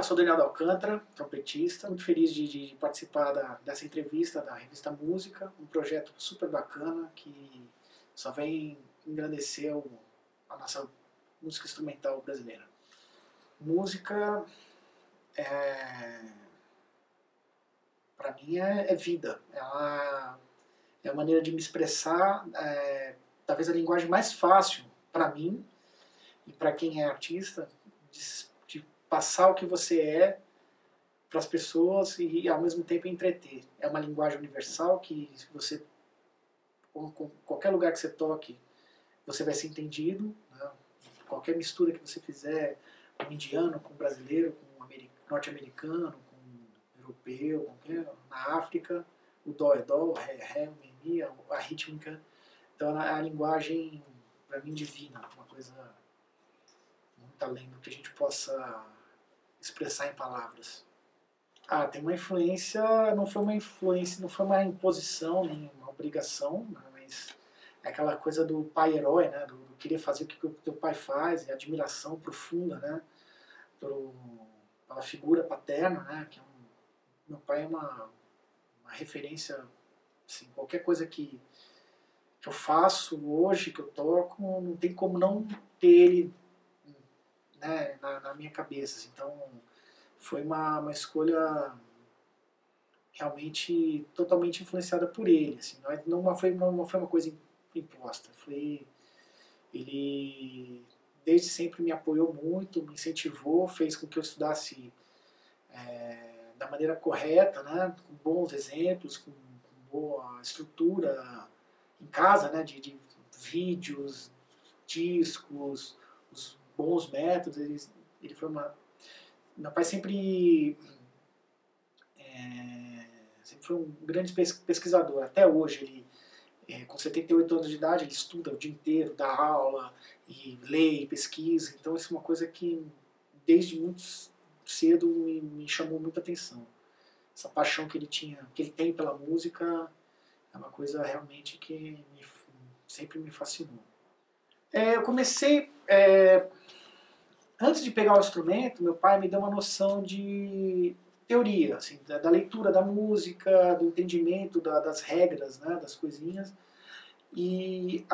eu sou Daniel Alcântara, trompetista, muito feliz de participar dessa entrevista da revista Música, um projeto super bacana que só vem engrandecer a nossa música instrumental brasileira. Música, para mim, é vida, ela é a maneira de me expressar, talvez a linguagem mais fácil para mim e para quem é artista, de passar o que você é para as pessoas e ao mesmo tempo entreter. É uma linguagem universal que você, com qualquer lugar que você toque, você vai ser entendido, né? Qualquer mistura que você fizer, um indiano com um brasileiro, com um norte-americano, com um europeu, na África, o dó é dó, o ré é ré, o mi é mi, a rítmica. Então a linguagem, para mim, divina, uma coisa muito além do que a gente possa expressar em palavras. Tem uma influência, não foi uma imposição, nem uma obrigação, né, mas é aquela coisa do pai herói, né, do querer fazer o que o teu pai faz, e a admiração profunda, né, pela figura paterna, né, que meu pai é uma referência, assim, qualquer coisa que eu faço hoje, que eu toco, não tem como não ter ele, né, na minha cabeça, assim. Então foi uma escolha realmente totalmente influenciada por ele, assim. Não foi uma coisa imposta, ele desde sempre me apoiou muito, me incentivou, fez com que eu estudasse da maneira correta, né, com bons exemplos, com boa estrutura em casa, né, de vídeos, discos, os bons métodos. Ele foi meu pai sempre foi um grande pesquisador. Até hoje, ele, com 78 anos de idade, ele estuda o dia inteiro, dá aula, e lê, e pesquisa. Então isso é uma coisa que, desde muito cedo, me chamou muita atenção. Essa paixão que ele tem pela música, é uma coisa realmente que sempre me fascinou. Eu comecei... antes de pegar o instrumento, meu pai me deu uma noção de teoria, assim, da leitura da música, do entendimento das regras, né, das coisinhas. E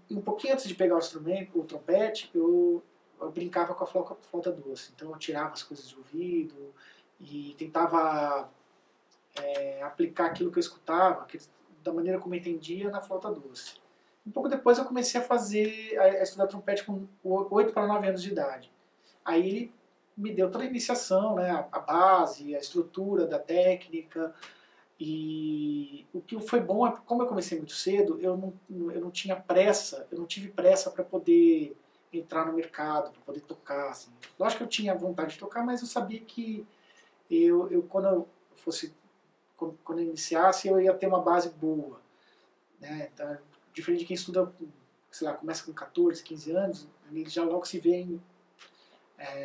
um pouquinho antes de pegar o instrumento, o trompete, eu brincava com a flauta doce. Então eu tirava as coisas de ouvido e tentava aplicar aquilo que eu escutava, da maneira como eu entendia, na flauta doce. Um pouco depois eu comecei a estudar trompete com 8 para 9 anos de idade. Aí ele me deu toda a iniciação, né, a base, a estrutura da técnica. E o que foi bom é que, como eu comecei muito cedo, eu não tinha pressa, eu não tive pressa para poder entrar no mercado, para poder tocar. Assim. Lógico que eu tinha vontade de tocar, mas eu sabia que quando eu iniciasse, eu ia ter uma base boa. Né? Então, diferente de quem estuda, sei lá, começa com 14, 15 anos, ele já logo se vê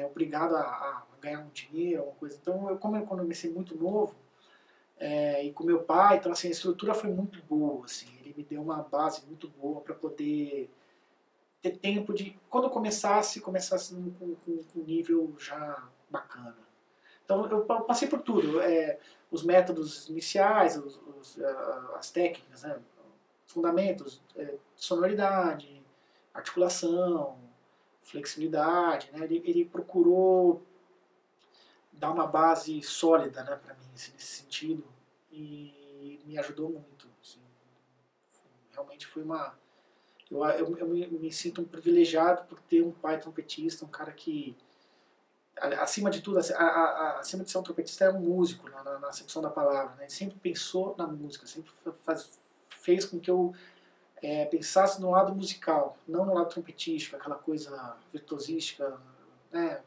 obrigado a ganhar um dinheiro, alguma coisa. Então, como eu comecei muito novo, e com meu pai, então assim, a estrutura foi muito boa, assim, ele me deu uma base muito boa para poder ter tempo de, quando eu começasse com um nível já bacana. Então eu passei por tudo, os métodos iniciais, as técnicas, né, os fundamentos, sonoridade, articulação, flexibilidade, né, ele procurou dar uma base sólida, né, para mim, assim, nesse sentido, e me ajudou muito. Assim. Realmente foi uma... Eu me sinto um privilegiado por ter um pai trompetista, um cara que, acima de tudo, acima de ser um trompetista, é um músico, na acepção da palavra. Né? Ele sempre pensou na música, sempre fez com que eu pensasse no lado musical, não no lado trompetístico, aquela coisa virtuosística, né?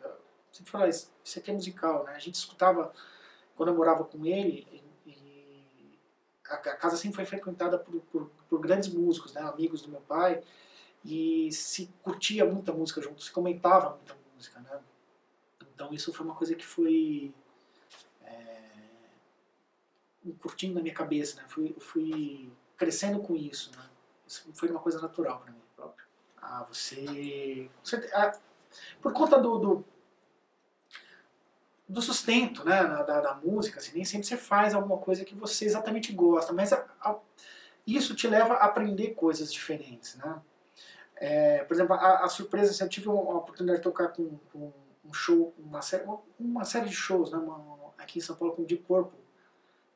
Sempre falar, isso aqui é musical, né? A gente escutava, quando eu morava com ele, e a casa sempre foi frequentada por grandes músicos, né? Amigos do meu pai, e se curtia muita música junto, se comentava muita música, né? Então isso foi uma coisa que foi curtindo na minha cabeça, né? Fui crescendo com isso, né? Isso foi uma coisa natural para mim próprio. Por conta do sustento, né, da música, assim, nem sempre você faz alguma coisa que você exatamente gosta, mas isso te leva a aprender coisas diferentes, né? Por exemplo, a surpresa, assim, eu tive a oportunidade de tocar com um show, uma série de shows, né, aqui em São Paulo com o Deep Purple,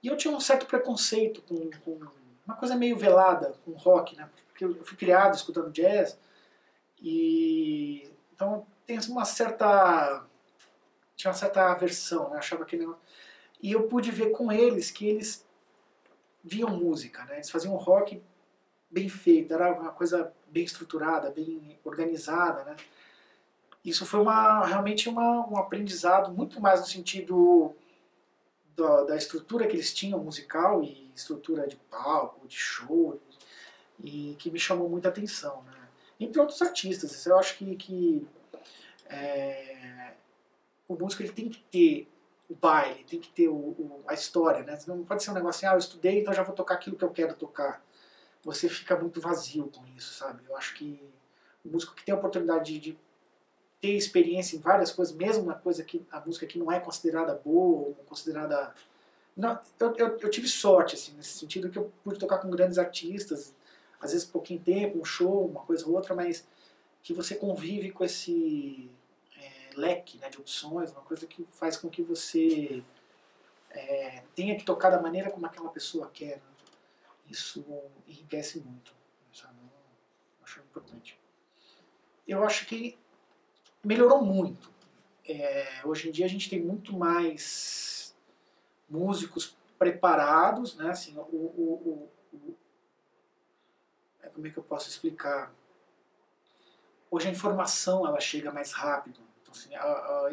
e eu tinha um certo preconceito com uma coisa meio velada, com rock, né, porque eu fui criado escutando jazz, e então tem tinha uma certa aversão, né, achava que e eu pude ver com eles que eles viam música, né, eles faziam rock bem feito, era uma coisa bem estruturada, bem organizada, né. Isso foi realmente um aprendizado muito mais no sentido da estrutura que eles tinham musical e estrutura de palco, de show, e que me chamou muita atenção, né. Entre outros artistas, eu acho que o músico ele tem que ter o baile, tem que ter a história, né? Não pode ser um negócio assim, eu estudei, então já vou tocar aquilo que eu quero tocar. Você fica muito vazio com isso, sabe? Eu acho que o músico que tem a oportunidade de ter experiência em várias coisas, mesmo na coisa que a música que não é considerada boa ou considerada... Não, eu tive sorte, assim, nesse sentido que eu pude tocar com grandes artistas, às vezes pouquinho tempo, um show, uma coisa ou outra, mas que você convive com esse leque, né, de opções, uma coisa que faz com que você tenha que tocar da maneira como aquela pessoa quer. Né? Isso enriquece muito, sabe? Eu acho importante. Eu acho que melhorou muito. Hoje em dia a gente tem muito mais músicos preparados, né? Assim, como é que eu posso explicar? Hoje a informação ela chega mais rápido. Então, assim,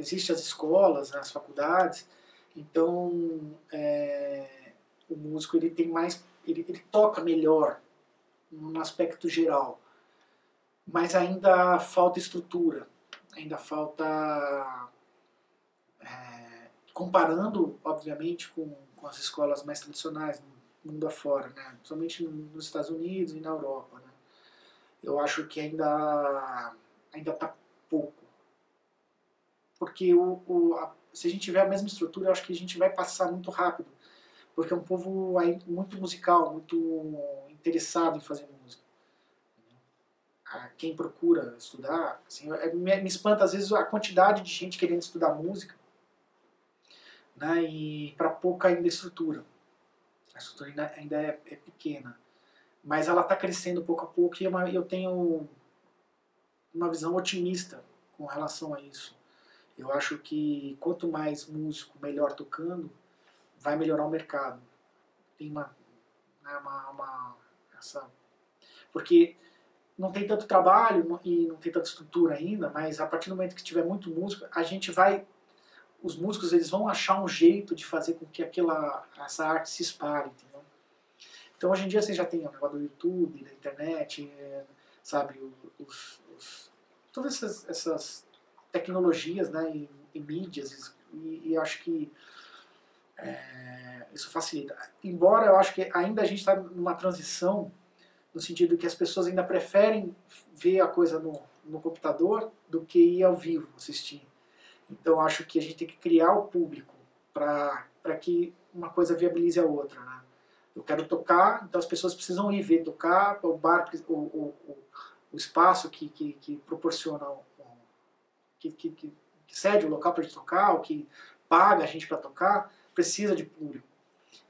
existem as escolas, né, as faculdades, então o músico ele tem mais, ele toca melhor no aspecto geral, mas ainda falta estrutura, ainda falta, comparando, obviamente, com as escolas mais tradicionais no mundo afora, né, principalmente nos Estados Unidos e na Europa, né, eu acho que ainda está pouco. Porque se a gente tiver a mesma estrutura, eu acho que a gente vai passar muito rápido. Porque é um povo aí muito musical, muito interessado em fazer música. Quem procura estudar, assim, me espanta às vezes a quantidade de gente querendo estudar música, né, e para pouca ainda estrutura. A estrutura ainda é pequena. Mas ela está crescendo pouco a pouco e eu tenho uma visão otimista com relação a isso. Eu acho que quanto mais músico melhor tocando, vai melhorar o mercado. Tem porque não tem tanto trabalho e não tem tanta estrutura ainda, mas a partir do momento que tiver muito músico, os músicos eles vão achar um jeito de fazer com que essa arte se espalhe, entendeu? Então hoje em dia você já tem o negócio do YouTube, da internet, sabe, todas essas tecnologias, né, e mídias, e acho que isso facilita. Embora eu acho que ainda a gente está numa transição, no sentido que as pessoas ainda preferem ver a coisa no computador do que ir ao vivo assistir. Então acho que a gente tem que criar o público para que uma coisa viabilize a outra, né? Eu quero tocar, então as pessoas precisam ir ver tocar, o bar, o espaço que proporciona, que cede o local para a gente tocar, o que paga a gente para tocar, precisa de público.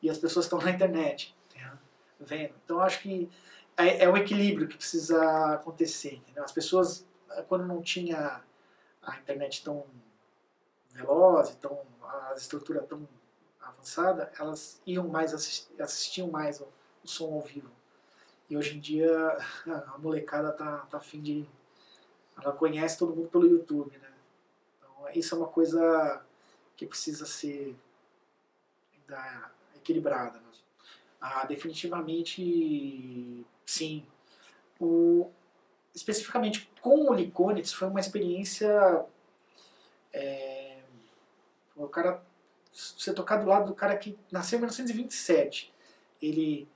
E as pessoas estão na internet, vendo. Então acho que é o equilíbrio que precisa acontecer. Entendeu? As pessoas, quando não tinha a internet tão veloz, a estrutura tão avançada, elas iam mais assistiam mais o som ao vivo. E hoje em dia a molecada tá afim de... Ela conhece todo mundo pelo YouTube, né? Então isso é uma coisa que precisa ser ainda equilibrada. Né? Definitivamente, sim. Especificamente com o Likonitz foi uma experiência... o cara... Você tocar do lado do cara que nasceu em 1927. Ele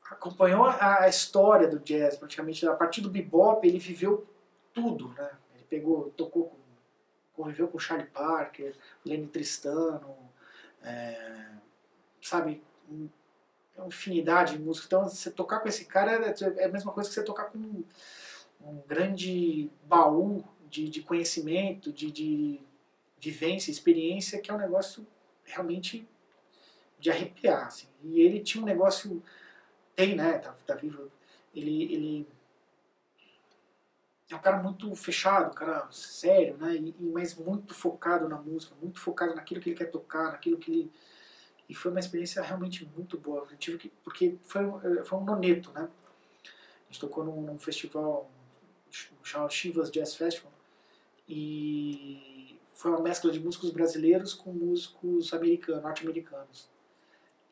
acompanhou a história do jazz, praticamente, a partir do bebop, ele viveu tudo, né? Ele tocou com conviveu com Charlie Parker, Lenny Tristano, sabe, uma infinidade de músicos. Então, você tocar com esse cara é a mesma coisa que você tocar com um grande baú de conhecimento, de vivência, experiência, que é um negócio realmente de arrepiar. Assim. E ele tinha um negócio, tem, né, tá vivo, ele é um cara muito fechado, um cara sério, né, mas muito focado na música, muito focado naquilo que ele quer tocar, naquilo que ele... E foi uma experiência realmente muito boa. Eu tive que, porque foi um noneto, né? A gente tocou num festival chamado Chivas Jazz Festival e foi uma mescla de músicos brasileiros com músicos norte-americanos.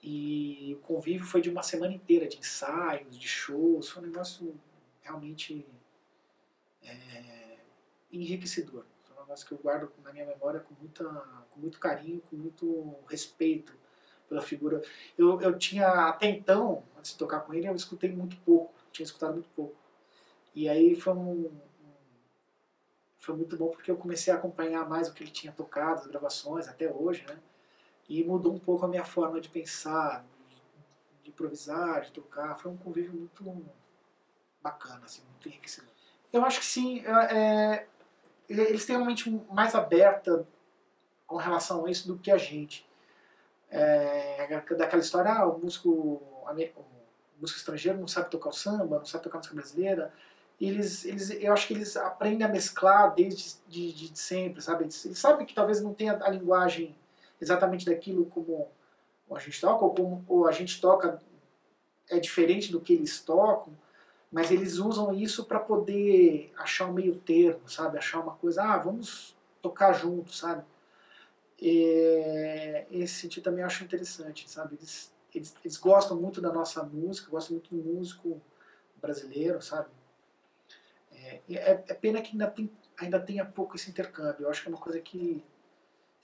E o convívio foi de uma semana inteira, de ensaios, de shows, foi um negócio realmente enriquecedor. Foi um negócio que eu guardo na minha memória com muito carinho, com muito respeito pela figura. Eu tinha, até então, antes de tocar com ele, eu escutei muito pouco, tinha escutado muito pouco. E aí foi muito bom porque eu comecei a acompanhar mais o que ele tinha tocado, as gravações, até hoje, né? E mudou um pouco a minha forma de pensar, de improvisar, de tocar. Foi um convívio muito bacana, assim, muito enriquecedor. Eu acho que sim, eles têm uma mente mais aberta com relação a isso do que a gente. Daquela história, o músico estrangeiro não sabe tocar o samba, não sabe tocar música brasileira. Eu acho que eles aprendem a mesclar desde de sempre, sabe? Eles sabem que talvez não tenha a linguagem exatamente daquilo como a gente toca, ou a gente toca é diferente do que eles tocam, mas eles usam isso para poder achar um meio termo, sabe? Achar uma coisa, vamos tocar junto, sabe? Esse sentido também eu acho interessante, sabe? Eles gostam muito da nossa música, gostam muito do músico brasileiro, sabe? É pena que ainda tenha pouco esse intercâmbio. Eu acho que é uma coisa que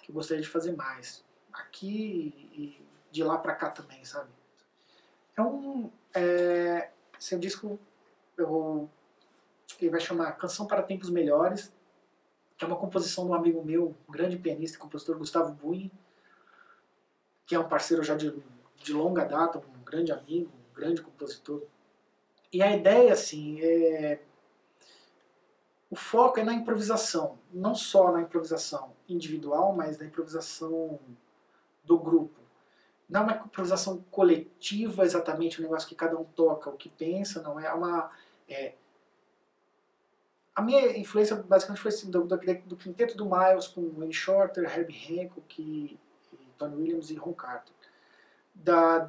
eu gostaria de fazer mais. Aqui e de lá pra cá também, sabe? Esse é um disco que vai chamar Canção para Tempos Melhores, que é uma composição de um amigo meu, um grande pianista e compositor, Gustavo Buni, que é um parceiro já de longa data, um grande amigo, um grande compositor. E a ideia, assim, o foco é na improvisação, não só na improvisação individual, mas na improvisação do grupo. Não é uma improvisação coletiva exatamente, um negócio que cada um toca o que pensa, não é uma... A minha influência basicamente foi assim, do quinteto do Miles com Wayne Shorter, Herbie Hancock, Tony Williams e Ron Carter.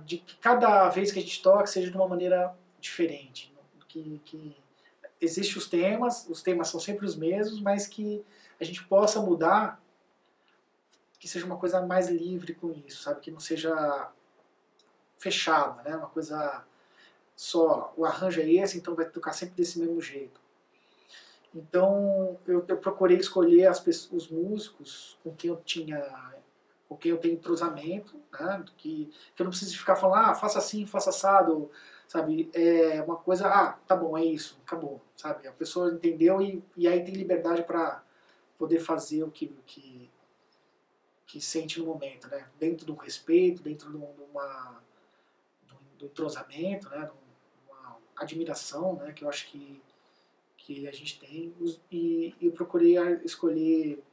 De que cada vez que a gente toca seja de uma maneira diferente. Que existem os temas são sempre os mesmos, mas que a gente possa mudar, que seja uma coisa mais livre com isso, sabe? Que não seja fechada, né? Uma coisa só, o arranjo é esse, então vai tocar sempre desse mesmo jeito. Então eu procurei escolher os músicos com quem eu tenho entrosamento, né? Que eu não preciso ficar falando, faça assim, faça assado, sabe? É uma coisa, tá bom, é isso, acabou, sabe? A pessoa entendeu e aí tem liberdade para poder fazer o que sente no momento, né? Dentro do respeito, dentro do entrosamento, né? De uma admiração, né? Que eu acho que a gente tem, e eu procurei escolher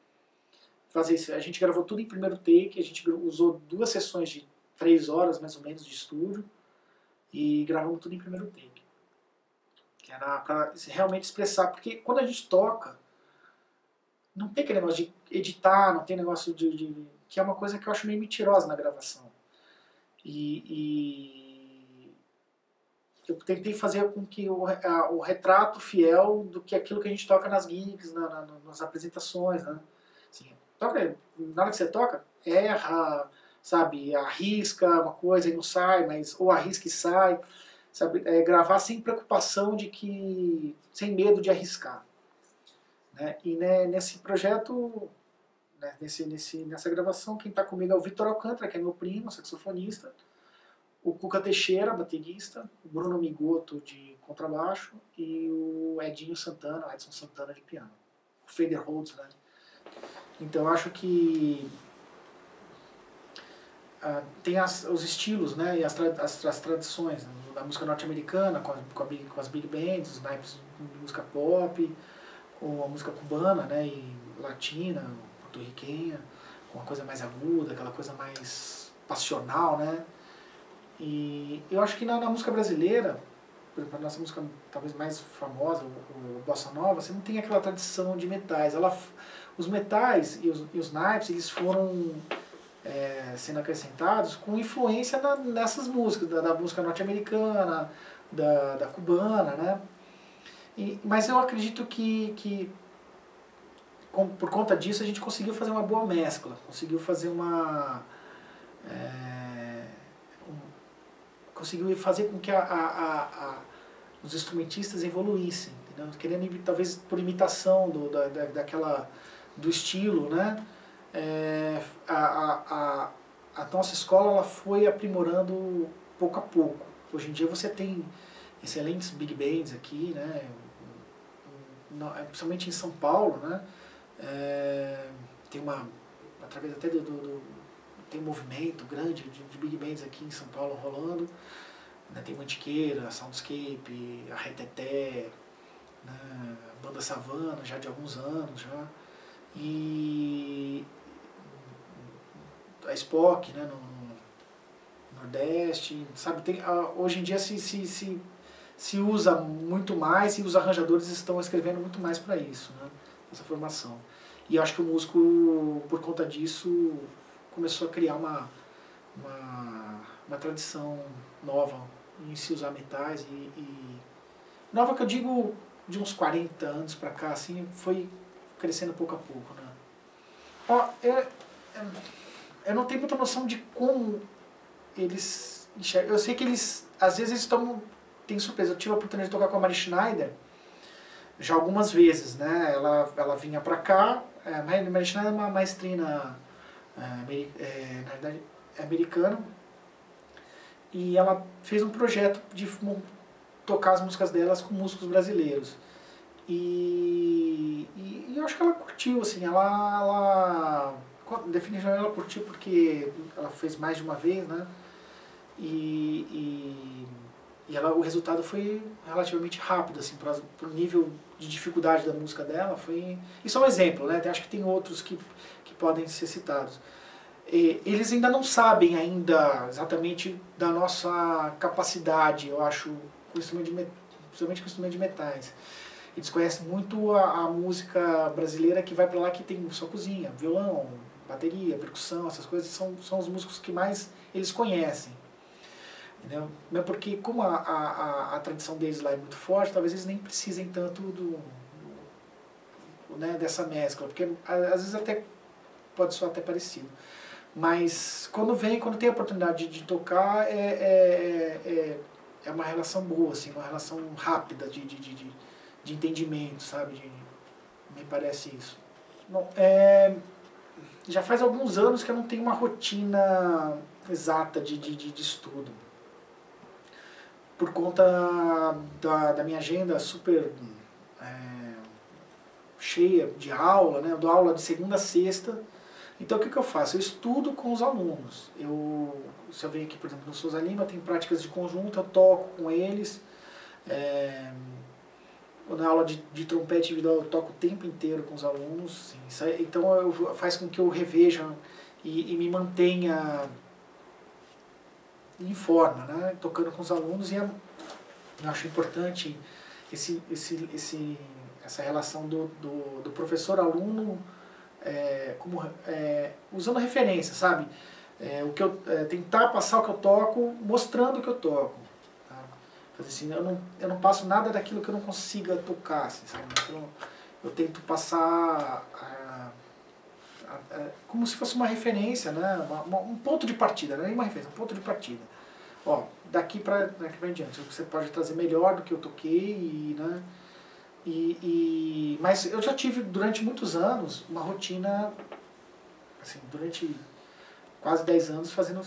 fazer isso. A gente gravou tudo em primeiro take, a gente usou 2 sessões de 3 horas, mais ou menos, de estúdio, e gravamos tudo em primeiro take. Que era para realmente expressar, porque quando a gente toca, não tem aquele negócio de editar, não tem negócio que é uma coisa que eu acho meio mentirosa na gravação. Eu tentei fazer com que o retrato fiel do que aquilo que a gente toca nas gigs, nas apresentações, né? Assim, na hora que você toca, erra, sabe, arrisca uma coisa e não sai, ou arrisca e sai, sabe, gravar sem preocupação sem medo de arriscar, né? E né, nesse projeto, né, nessa gravação, quem está comigo é o Vitor Alcântara, que é meu primo, saxofonista, o Cuca Teixeira, baterista, o Bruno Migoto de contrabaixo e o Edson Santana de piano. O Fader Holtz, né? Então eu acho que tem os estilos, né, e as tradições, né, da música norte-americana com as big bands, os naipes de música pop, ou a música cubana, né, e latina, porto-riquenha, com uma coisa mais aguda, aquela coisa mais passional, né. E eu acho que na música brasileira, por exemplo, a nossa música talvez mais famosa, o Bossa Nova, você não tem aquela tradição de metais. Os metais e os naipes, eles foram sendo acrescentados com influência nessas músicas, da música norte-americana, da cubana, né? Mas eu acredito que por conta disso a gente conseguiu fazer uma boa mescla, conseguiu fazer conseguiu fazer com que os instrumentistas evoluíssem, entendeu? Querendo talvez por imitação do estilo, né? A nossa escola ela foi aprimorando pouco a pouco. Hoje em dia você tem excelentes big bands aqui, né? Principalmente em São Paulo, né? Tem através até tem um movimento grande de big bands aqui em São Paulo rolando, né? Tem Mantiqueira, Soundscape, a Reteté, né? A Banda Savana já de alguns anos já, e a Spock, né, no Nordeste, sabe? Hoje em dia se usa muito mais e os arranjadores estão escrevendo muito mais para isso, né, essa formação. E eu acho que o músico, por conta disso, começou a criar uma tradição nova em se usar metais nova que eu digo de uns 40 anos para cá, assim, foi crescendo pouco a pouco, né. Ó, eu não tenho muita noção de como eles enxergam. Eu sei que eles, às vezes, tem surpresa. Eu tive a oportunidade de tocar com a Mari Schneider já algumas vezes, né? Ela vinha pra cá. A Mari Schneider é uma maestrina, na verdade, americana. E ela fez um projeto de tocar as músicas delas com músicos brasileiros. E eu acho que ela curtiu, assim, definitivamente ela curtiu porque ela fez mais de uma vez, né? O resultado foi relativamente rápido, assim, para o nível de dificuldade da música dela. Isso é um exemplo, né? Acho que tem outros que podem ser citados. Eles ainda não sabem exatamente da nossa capacidade, eu acho, principalmente com o instrumento de metais. Eles conhecem muito a música brasileira que vai para lá, que tem só cozinha, violão, bateria, percussão, essas coisas são os músicos que mais eles conhecem. Entendeu? Porque como a tradição deles lá é muito forte, talvez eles nem precisem tanto né, dessa mescla, porque às vezes até pode soar até parecido. Mas quando tem a oportunidade de tocar, é uma relação boa, assim, uma relação rápida de entendimento, sabe? Me parece isso. Bom, já faz alguns anos que eu não tenho uma rotina exata de estudo. Por conta da minha agenda super cheia de aula, né? Eu dou aula de segunda a sexta. Então o que eu faço? Eu estudo com os alunos. Se eu venho aqui, por exemplo, no Souza Lima, tem práticas de conjunto, eu toco com eles. Na aula de trompete individual eu toco o tempo inteiro com os alunos. Assim, então faz com que eu reveja e me mantenha em forma, né? Tocando com os alunos. E eu acho importante essa relação do professor-aluno, usando referência, sabe? Tentar passar o que eu toco, mostrando o que eu toco. Tá? Assim, eu não passo nada daquilo que eu não consiga tocar, assim, sabe? Então, eu tento passar como se fosse uma referência, né? Um ponto de partida, não é nem uma referência, um ponto de partida. Ó, daqui para diante, você pode trazer melhor do que eu toquei, né? Mas eu já tive durante muitos anos uma rotina, assim, durante quase 10 anos fazendo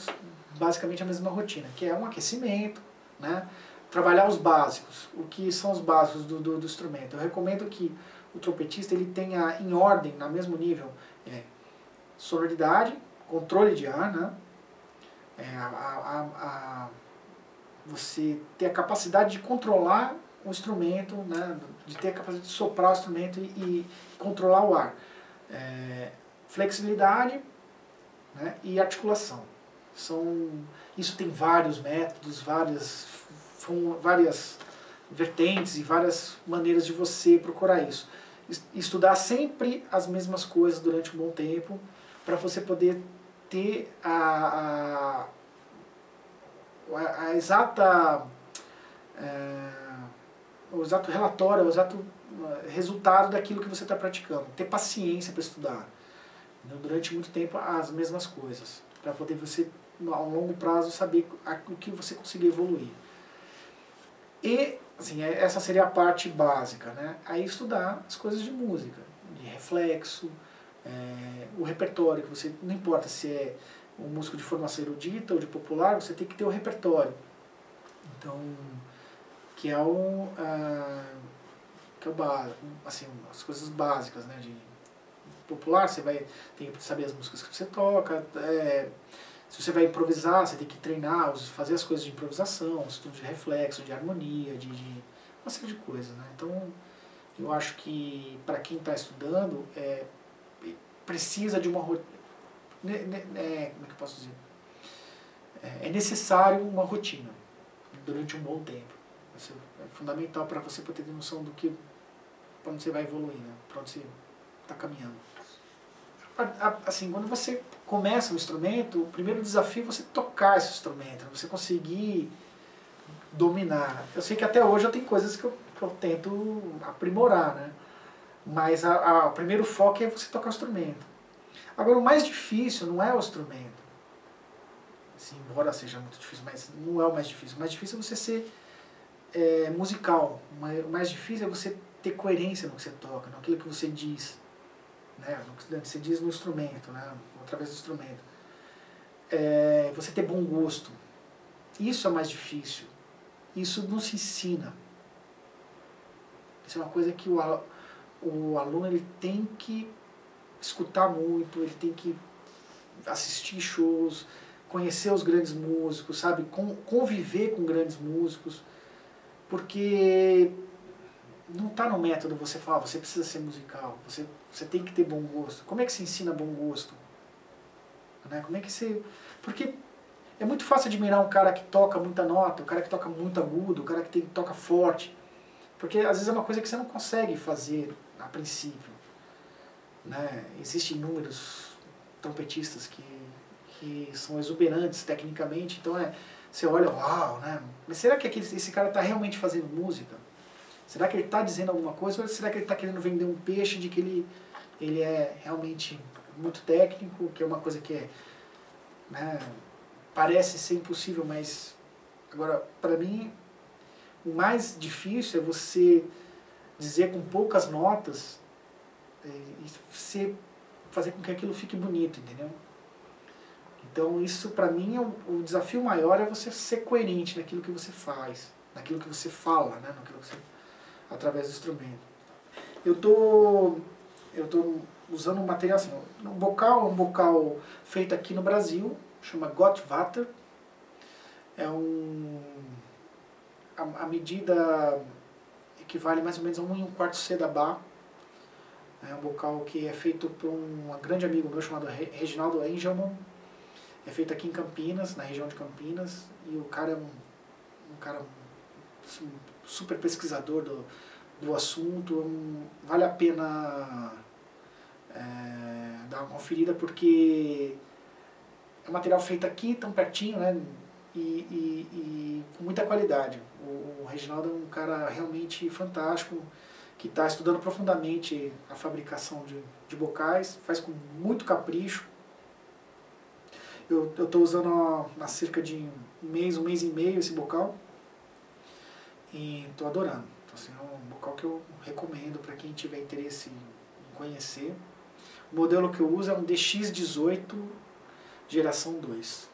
basicamente a mesma rotina, que é um aquecimento, né? Trabalhar os básicos. O que são os básicos do instrumento? Eu recomendo que o trompetista ele tenha em ordem, no mesmo nível, Sonoridade, controle de ar, né? Você ter a capacidade de controlar o instrumento, né? De ter a capacidade de soprar o instrumento e controlar o ar. Flexibilidade, né? E articulação. Isso tem vários métodos, várias vertentes e várias maneiras de você procurar isso. Estudar sempre as mesmas coisas durante um bom tempo, para você poder ter o exato relatório, o exato resultado daquilo que você está praticando. Ter paciência para estudar, durante muito tempo, as mesmas coisas, para poder você, a longo prazo, saber o que você conseguir evoluir. E, assim, essa seria a parte básica, né? Aí estudar as coisas de música, de reflexo, o repertório, que você, não importa se é um músico de formação erudita ou de popular, você tem que ter o repertório. Então, que é o básico, assim, as coisas básicas, né? De popular, você tem que saber as músicas que você toca, se você vai improvisar, você tem que treinar, fazer as coisas de improvisação, estudo de reflexo, de harmonia, de uma série de coisas, né? Então, eu acho que para quem está estudando, precisa de uma rotina, como é que eu posso dizer? É necessário uma rotina durante um bom tempo. Isso é fundamental para você poder ter noção do que, para onde você vai evoluir, né? Para onde você está caminhando. Assim, quando você começa um instrumento, o primeiro desafio é você tocar esse instrumento, você conseguir dominar. Eu sei que até hoje eu tenho coisas que eu tento aprimorar, né? Mas o primeiro foco é você tocar o instrumento. Agora, o mais difícil não é o instrumento. Assim, embora seja muito difícil, mas não é o mais difícil. O mais difícil é você ser musical. O mais difícil é você ter coerência no que você toca, naquilo que você diz. Né? No que você diz no instrumento, né? Através do instrumento. Você ter bom gosto. Isso é o mais difícil. Isso não se ensina. Isso é uma coisa que o aluno ele tem que escutar muito, ele tem que assistir shows, conhecer os grandes músicos, sabe? Conviver com grandes músicos, porque não está no método você falar, você precisa ser musical, você tem que ter bom gosto. Como é que se ensina bom gosto? Né? Como é que você... Porque é muito fácil admirar um cara que toca muita nota, um cara que toca muito agudo, um cara que toca forte, porque às vezes é uma coisa que você não consegue fazer a princípio. Né? Existem inúmeros trompetistas que são exuberantes tecnicamente, então você olha, uau, né? Mas será que esse cara está realmente fazendo música? Será que ele está dizendo alguma coisa, ou será que ele está querendo vender um peixe de que ele é realmente muito técnico, que é uma coisa que né, parece ser impossível, mas agora, para mim, o mais difícil é você dizer com poucas notas e fazer com que aquilo fique bonito, entendeu? Então isso para mim o desafio maior é você ser coerente naquilo que você faz, naquilo que você fala, né? Naquilo que você, através do instrumento. Eu tô usando um material assim, um bocal feito aqui no Brasil, chama Gottvater. A medida equivale mais ou menos a 1 1/4 C da Bar. É um bocal que é feito por um grande amigo meu chamado Reginaldo Engelmann. É feito aqui em Campinas, na região de Campinas, e o cara é um cara super pesquisador do assunto. Vale a pena dar uma conferida, porque é um material feito aqui, tão pertinho, né? E com muita qualidade. O Reginaldo é um cara realmente fantástico, que está estudando profundamente a fabricação de bocais, faz com muito capricho. Eu estou usando há cerca de um mês e meio esse bocal, e estou adorando. Então, assim, é um bocal que eu recomendo para quem tiver interesse em conhecer. O modelo que eu uso é um DX18 geração 2.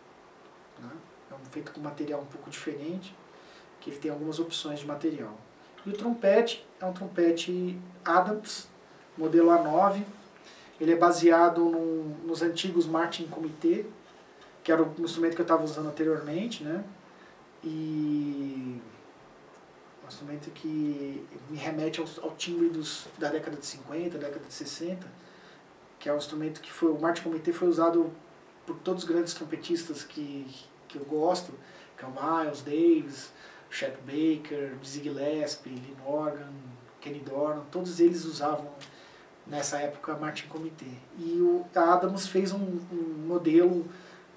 Né? É feito com material um pouco diferente, que ele tem algumas opções de material. E o trompete é um trompete Adams, modelo A9. Ele é baseado nos antigos Martin Comitê, que era o instrumento que eu estava usando anteriormente, né? E um instrumento que me remete ao timbre da década de 50, década de 60, que é um instrumento que o Martin Comitê foi usado por todos os grandes trompetistas que eu gosto, que é o Miles Davis, Chet Baker, Dizzy Gillespie, Lee Morgan, Kenny Dorham, todos eles usavam nessa época Martin Comitê. E a Adams fez um modelo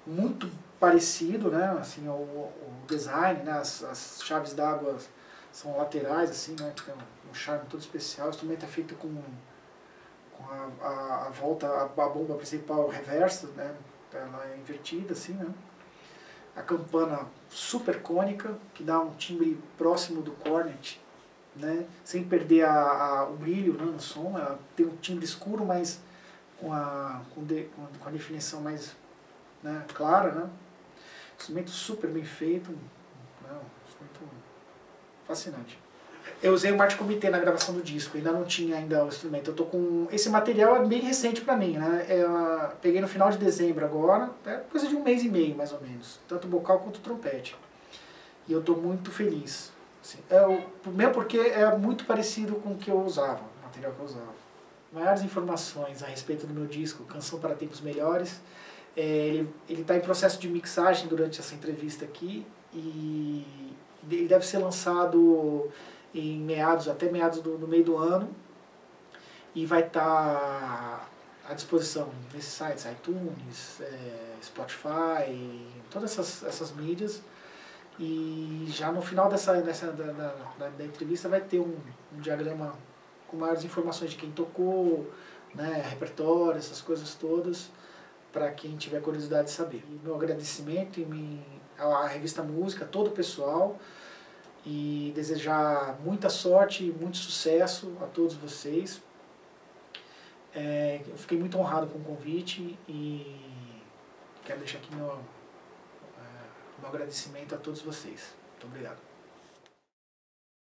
muito parecido, né, assim, o design, né, as chaves d'água são laterais, assim, né, que tem um charme todo especial. O instrumento é feito com a volta, a bomba principal reversa, né, ela é invertida, assim, né. A campana super cônica, que dá um timbre próximo do cornet, né, sem perder o brilho, né, no som. Ela tem um timbre escuro, mas com a definição mais, né, clara, né. Instrumento super bem feito, né, instrumento fascinante. Eu usei o Martin Comitê na gravação do disco, ainda não tinha ainda o instrumento. Eu tô com esse material é bem recente para mim, né? Eu peguei no final de dezembro agora, é coisa de 1 mês e meio mais ou menos, tanto o vocal quanto o trompete. E eu tô muito feliz. Assim, mesmo porque é muito parecido com o que eu usava, o material que eu usava. Maiores informações a respeito do meu disco, Canção para Tempos Melhores. Ele está em processo de mixagem durante essa entrevista aqui e ele deve ser lançado até meados do meio do ano, e vai estar à disposição nesses sites, iTunes, Spotify, todas essas mídias. E já no final da entrevista vai ter um diagrama com maiores informações de quem tocou, né, repertório, essas coisas todas, para quem tiver curiosidade de saber. E meu agradecimento à revista Música, a todo o pessoal, e desejar muita sorte e muito sucesso a todos vocês. Eu fiquei muito honrado com o convite e quero deixar aqui meu agradecimento a todos vocês. Muito obrigado.